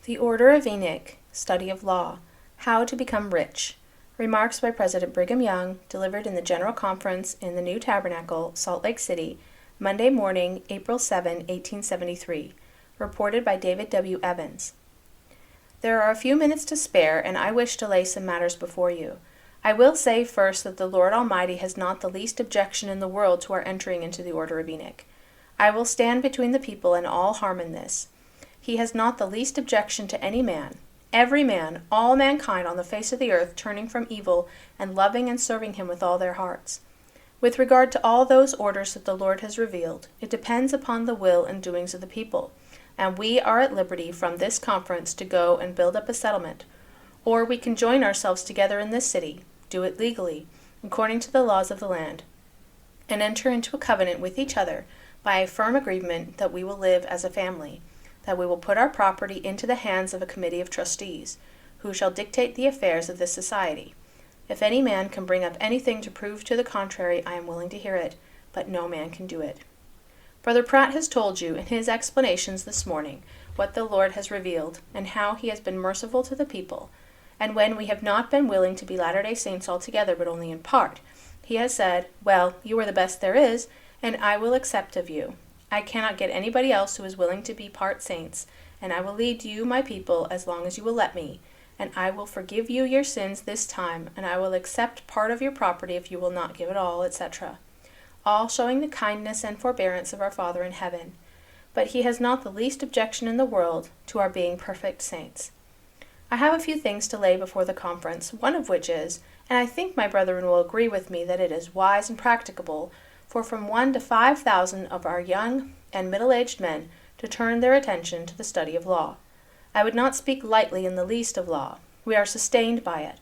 The Order of Enoch, Study of Law, How to Become Rich. Remarks by President Brigham Young, delivered in the General Conference in the New Tabernacle, Salt Lake City, Monday morning, April 7, 1873. Reported by David W. Evans. There are a few minutes to spare, and I wish to lay some matters before you. I will say first that the Lord Almighty has not the least objection in the world to our entering into the Order of Enoch. I will stand between the people and all harm in this. He has not the least objection to any man, every man, all mankind on the face of the earth turning from evil and loving and serving him with all their hearts. With regard to all those orders that the Lord has revealed, it depends upon the will and doings of the people, and we are at liberty from this conference to go and build up a settlement, or we can join ourselves together in this city, do it legally, according to the laws of the land, and enter into a covenant with each other by a firm agreement that we will live as a family, that we will put our property into the hands of a committee of trustees, who shall dictate the affairs of this society. If any man can bring up anything to prove to the contrary, I am willing to hear it, but no man can do it. Brother Pratt has told you in his explanations this morning what the Lord has revealed, and how he has been merciful to the people, and when we have not been willing to be Latter-day Saints altogether, but only in part, he has said, "Well, you are the best there is, and I will accept of you. I cannot get anybody else who is willing to be part saints, and I will lead you, my people, as long as you will let me, and I will forgive you your sins this time, and I will accept part of your property if you will not give it all," etc. All showing the kindness and forbearance of our Father in heaven. But he has not the least objection in the world to our being perfect saints. I have a few things to lay before the conference, one of which is, and I think my brethren will agree with me that it is wise and practicable, for from 1 to 5,000 of our young and middle-aged men to turn their attention to the study of law. I would not speak lightly in the least of law. We are sustained by it.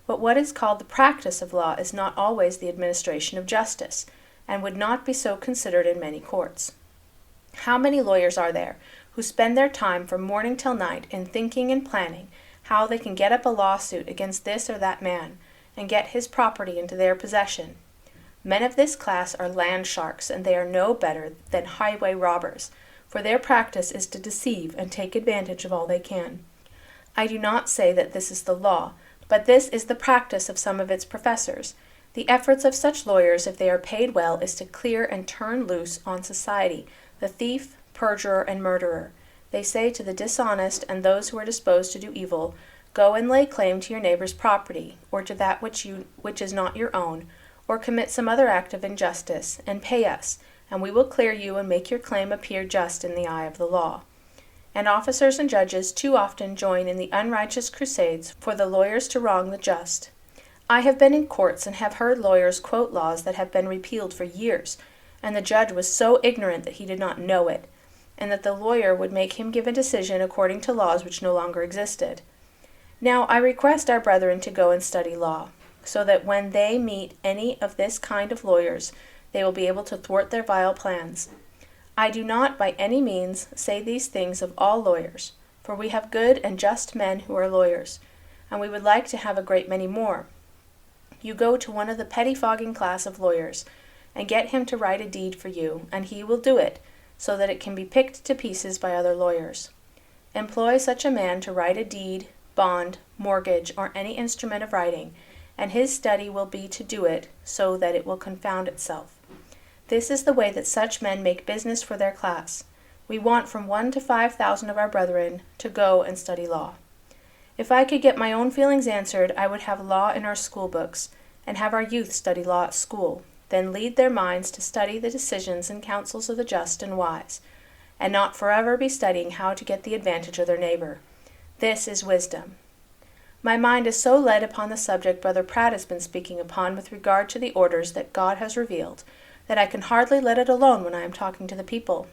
But what is called the practice of law is not always the administration of justice, and would not be so considered in many courts. How many lawyers are there who spend their time from morning till night in thinking and planning how they can get up a lawsuit against this or that man, and get his property into their possession? Men of this class are land sharks, and they are no better than highway robbers, for their practice is to deceive and take advantage of all they can. I do not say that this is the law, but this is the practice of some of its professors. The efforts of such lawyers, if they are paid well, is to clear and turn loose on society the thief, perjurer, and murderer. They say to the dishonest and those who are disposed to do evil, "Go and lay claim to your neighbor's property, or to that which is not your own, or commit some other act of injustice, and pay us, and we will clear you and make your claim appear just in the eye of the law." And officers and judges too often join in the unrighteous crusades for the lawyers to wrong the just. I have been in courts and have heard lawyers quote laws that have been repealed for years, and the judge was so ignorant that he did not know it, and that the lawyer would make him give a decision according to laws which no longer existed. Now I request our brethren to go and study law, so that when they meet any of this kind of lawyers, they will be able to thwart their vile plans. I do not by any means say these things of all lawyers, for we have good and just men who are lawyers, and we would like to have a great many more. You go to one of the pettifogging class of lawyers, and get him to write a deed for you, and he will do it, so that it can be picked to pieces by other lawyers. Employ such a man to write a deed, bond, mortgage, or any instrument of writing, and his study will be to do it so that it will confound itself. This is the way that such men make business for their class. We want from 1 to 5,000 of our brethren to go and study law. If I could get my own feelings answered, I would have law in our school books, and have our youth study law at school, then lead their minds to study the decisions and counsels of the just and wise, and not forever be studying how to get the advantage of their neighbor. This is wisdom. My mind is so led upon the subject Brother Pratt has been speaking upon with regard to the orders that God has revealed, that I can hardly let it alone when I am talking to the people.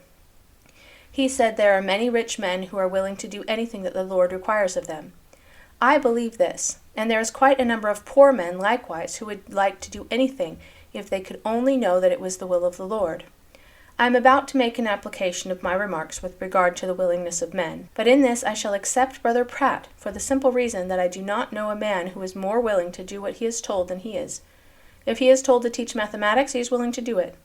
He said there are many rich men who are willing to do anything that the Lord requires of them. I believe this, and there is quite a number of poor men likewise who would like to do anything if they could only know that it was the will of the Lord. I am about to make an application of my remarks with regard to the willingness of men, but in this I shall accept Brother Pratt for the simple reason that I do not know a man who is more willing to do what he is told than he is. If he is told to teach mathematics, he is willing to do it.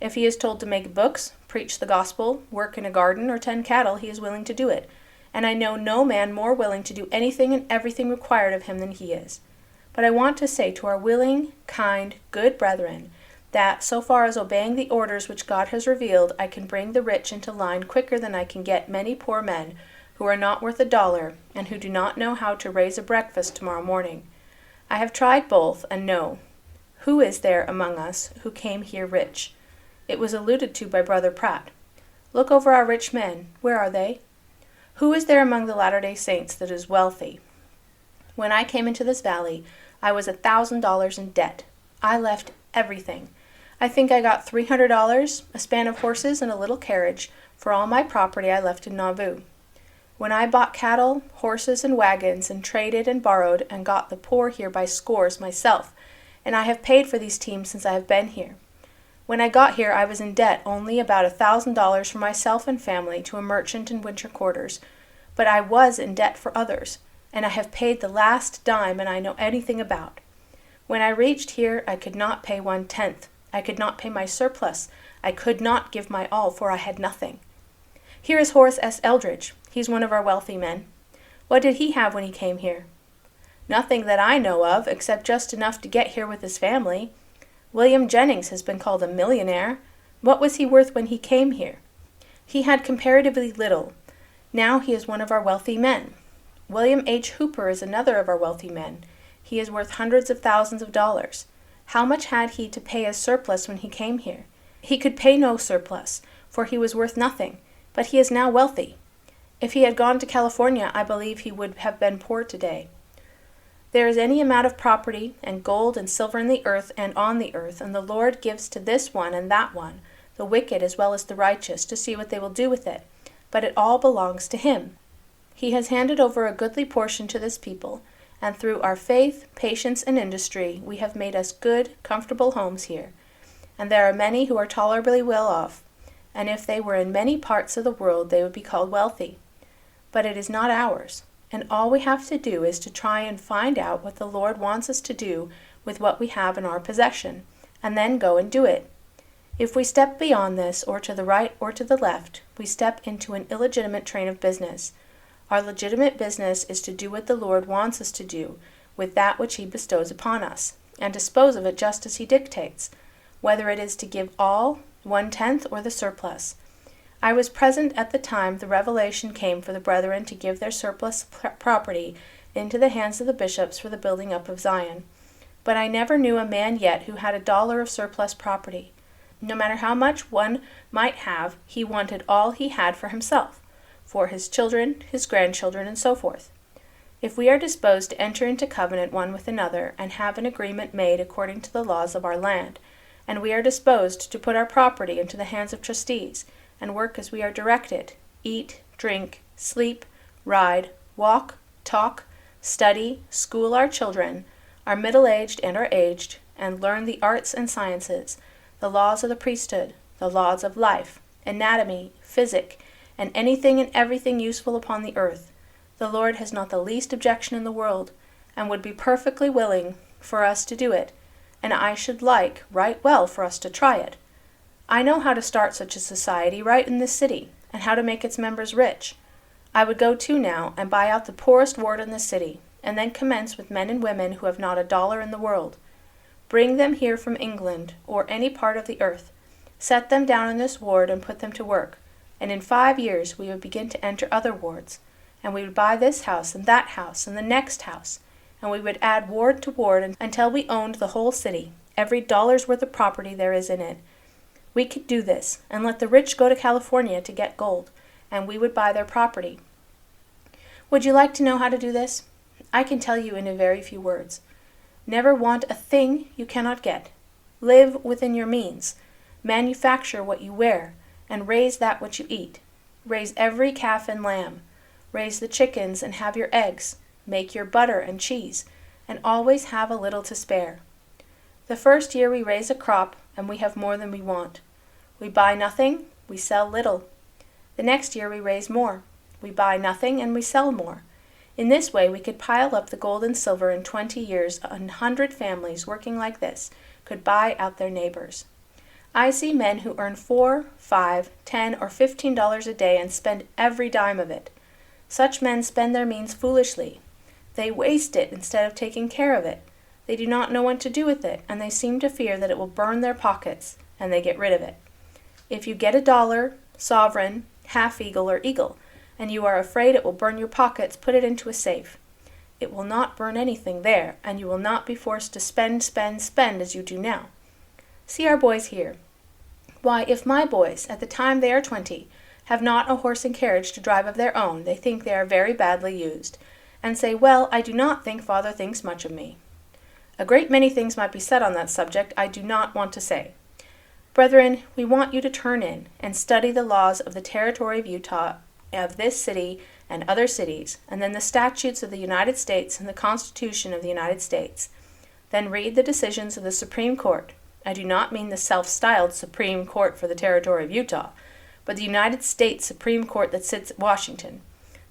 If he is told to make books, preach the gospel, work in a garden, or tend cattle, he is willing to do it. and I know no man more willing to do anything and everything required of him than he is. But I want to say to our willing, kind, good brethren, that, so far as obeying the orders which God has revealed, I can bring the rich into line quicker than I can get many poor men who are not worth $1 and who do not know how to raise a breakfast tomorrow morning. I have tried both, and know. Who is there among us who came here rich? It was alluded to by Brother Pratt. Look over our rich men. Where are they? Who is there among the Latter-day Saints that is wealthy? When I came into this valley, I was $1,000 in debt. I left everything. I think I got $300, a span of horses, and a little carriage for all my property I left in Nauvoo. When I bought cattle, horses, and wagons, and traded and borrowed, and got the poor here by scores myself, and I have paid for these teams since I have been here. When I got here, I was in debt only about $1,000 for myself and family to a merchant in winter quarters, but I was in debt for others, and I have paid the last dime and I know anything about. When I reached here, I could not pay 1/10. I could not pay my surplus. I could not give my all, for I had nothing. Here is Horace S. Eldridge. He's one of our wealthy men. What did he have when he came here? Nothing that I know of, except just enough to get here with his family. William Jennings has been called a millionaire. What was he worth when he came here? He had comparatively little. Now he is one of our wealthy men. William H. Hooper is another of our wealthy men. He is worth hundreds of thousands of dollars. How much had he to pay as surplus when he came here? He could pay no surplus, for he was worth nothing, but he is now wealthy. If he had gone to California, I believe he would have been poor today. There is any amount of property, and gold and silver in the earth and on the earth, and the Lord gives to this one and that one, the wicked as well as the righteous, to see what they will do with it. But it all belongs to him. He has handed over a goodly portion to this people, and through our faith, patience, and industry, we have made us good, comfortable homes here. And there are many who are tolerably well off, and if they were in many parts of the world, they would be called wealthy. But it is not ours, and all we have to do is to try and find out what the Lord wants us to do with what we have in our possession, and then go and do it. If we step beyond this, or to the right or to the left, we step into an illegitimate train of business. Our legitimate business is to do what the Lord wants us to do with that which he bestows upon us, and dispose of it just as he dictates, whether it is to give all, 1/10, or the surplus. I was present at the time the revelation came for the brethren to give their surplus property into the hands of the bishops for the building up of Zion. But I never knew a man yet who had $1 of surplus property. No matter how much one might have, he wanted all he had for himself, for his children, his grandchildren, and so forth. If we are disposed to enter into covenant one with another, and have an agreement made according to the laws of our land, and we are disposed to put our property into the hands of trustees, and work as we are directed, eat, drink, sleep, ride, walk, talk, study, school our children, our middle-aged and our aged, and learn the arts and sciences, the laws of the priesthood, the laws of life, anatomy, physic, and anything and everything useful upon the earth, the Lord has not the least objection in the world, and would be perfectly willing for us to do it, and I should like right well for us to try it. I know how to start such a society right in this city, and how to make its members rich. I would go too now, and buy out the poorest ward in the city, and then commence with men and women who have not $1 in the world. Bring them here from England, or any part of the earth, set them down in this ward and put them to work, and in 5 years we would begin to enter other wards, and we would buy this house and that house and the next house, and we would add ward to ward until we owned the whole city, every $1's worth of property there is in it. We could do this, and let the rich go to California to get gold, and we would buy their property. Would you like to know how to do this? I can tell you in a very few words. Never want a thing you cannot get. Live within your means. Manufacture what you wear, and raise that which you eat. Raise every calf and lamb. Raise the chickens and have your eggs. Make your butter and cheese, and always have a little to spare. The first year we raise a crop, and we have more than we want. We buy nothing, we sell little. The next year we raise more. We buy nothing, and we sell more. In this way we could pile up the gold and silver in 20 years. 100 families working like this could buy out their neighbors. I see men who earn $4, $5, $10, or $15 a day and spend every dime of it. Such men spend their means foolishly. They waste it instead of taking care of it. They do not know what to do with it, and they seem to fear that it will burn their pockets, and they get rid of it. If you get $1, sovereign, half-eagle, or eagle, and you are afraid it will burn your pockets, put it into a safe. It will not burn anything there, and you will not be forced to spend as you do now. See our boys here. Why, if my boys, at the time they are 20, have not a horse and carriage to drive of their own, they think they are very badly used, and say, well, I do not think father thinks much of me. A great many things might be said on that subject I do not want to say. Brethren, we want you to turn in and study the laws of the territory of Utah, of this city and other cities, and then the statutes of the United States and the Constitution of the United States. Then read the decisions of the Supreme Court. I do not mean the self-styled Supreme Court for the territory of Utah, but the United States Supreme Court that sits at Washington,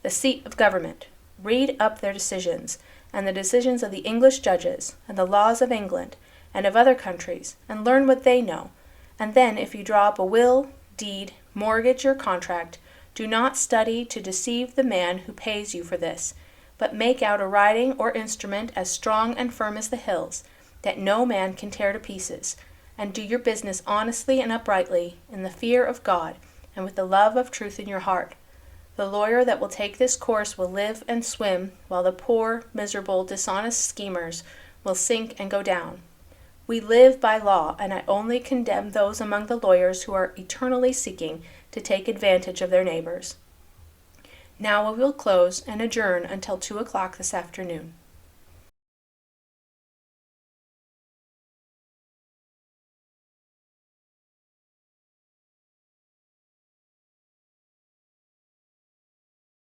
the seat of government. Read up their decisions, and the decisions of the English judges, and the laws of England, and of other countries, and learn what they know. And then, if you draw up a will, deed, mortgage, or contract, do not study to deceive the man who pays you for this, but make out a writing or instrument as strong and firm as the hills, that no man can tear to pieces, and do your business honestly and uprightly, in the fear of God, and with the love of truth in your heart. The lawyer that will take this course will live and swim, while the poor, miserable, dishonest schemers will sink and go down. We live by law, and I only condemn those among the lawyers who are eternally seeking to take advantage of their neighbors. Now we will close and adjourn until 2 o'clock this afternoon.